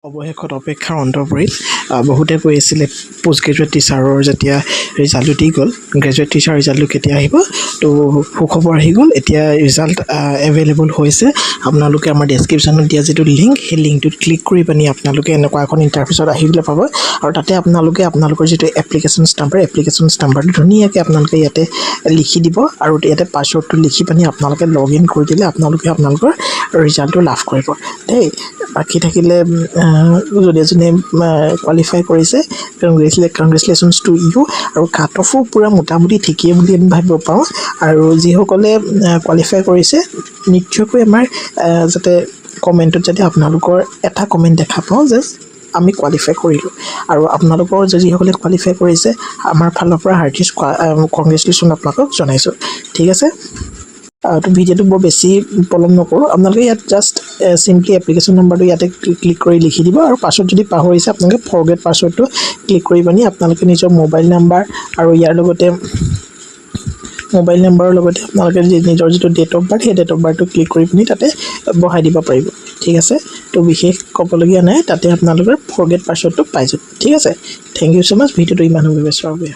অৱশেষত অপেক্ষাৰ অন্ত পৰিল। বহুতে কৈ আছিলে পোষ্ট গ্ৰেজুৱেট টিচাৰৰ যেতিয়া ৰিজাল্টটো দি গ'ল, গ্ৰেজুৱেট টিচাৰ ৰিজাল্টটো কেতিয়া আহিব, তো সুখবৰ আহি গ'ল। এতিয়া ৰিজাল্ট এভেইলেবল হৈছে। আপোনালোকে আমাৰ ডেছক্ৰিপশ্যনত দিয়া যিটো লিংক, সেই লিংকটোত ক্লিক কৰি পিনি আপোনালোকে এনেকুৱা এখন ইণ্টাৰফেচত আহিবলৈ পাব। আৰু তাতে আপোনালোকৰ যিটো এপ্লিকেশ্যন ষ্টাম্পাৰটো ধুনীয়াকৈ আপোনালোকে ইয়াতে লিখি দিব আৰু ইয়াতে পাছৱৰ্ডটো লিখি পিনি আপোনালোকে লগ ইন কৰি দিলে আপোনালোকে আপোনালোকৰ ৰিজাল্টটো লাভ কৰিব দেই। বাকী থাকিলে যদি এজনে কোৱালিফাই কৰিছে, কংগ্ৰেচুলেশ্যনছ টু ইউ। আৰু কাট অফো পূৰা মোটামুটি ঠিকেই বুলি আমি ভাবিব পাৰোঁ। আৰু যিসকলে কোৱালিফাই কৰিছে, নিশ্চয়কৈ আমাৰ যাতে কমেণ্টত যাতে আপোনালোকৰ এটা কমেণ্ট দেখা পাওঁ যে আমি কোৱালিফাই কৰিলোঁ। আৰু আপোনালোকৰ যিসকলে কোৱালিফাই কৰিছে, আমাৰ ফালৰ পৰা হাৰ্টিছ কংগ্ৰেচুলেশ্যন আপোনালোকক জনাইছোঁ। ঠিক আছে, তো ভিডিঅ'টো বৰ বেছি পলম নকৰোঁ। আপোনালোকে ইয়াত জাষ্ট চিম্পলি এপ্লিকেশ্যন নম্বৰটো ইয়াতে ক্লিক কৰি লিখি দিব। আৰু পাছৱৰ্ড যদি পাহৰিছে, আপোনালোকে ফৰগেট পাছৱৰ্ডটো ক্লিক কৰি পিনি আপোনালোকে নিজৰ মোবাইল নাম্বাৰ আৰু ইয়াৰ লগতে মোবাইল নাম্বাৰৰ লগতে আপোনালোকে নিজৰ যিটো ডেট অফ বাৰ্থ, সেই ডেট অফ বাৰ্থটো ক্লিক কৰি পিনি তাতে বহাই দিব পাৰিব। ঠিক আছে, তো বিশেষ ক'বলগীয়া নাই, তাতে আপোনালোকৰ ফৰগেট পাছৱৰ্ডটো পাই যাব। ঠিক আছে, থেংক ইউ ছ' মাছ। ভিডিঅ'টো ইমান সুবিধা চোৱাৰ বাবে।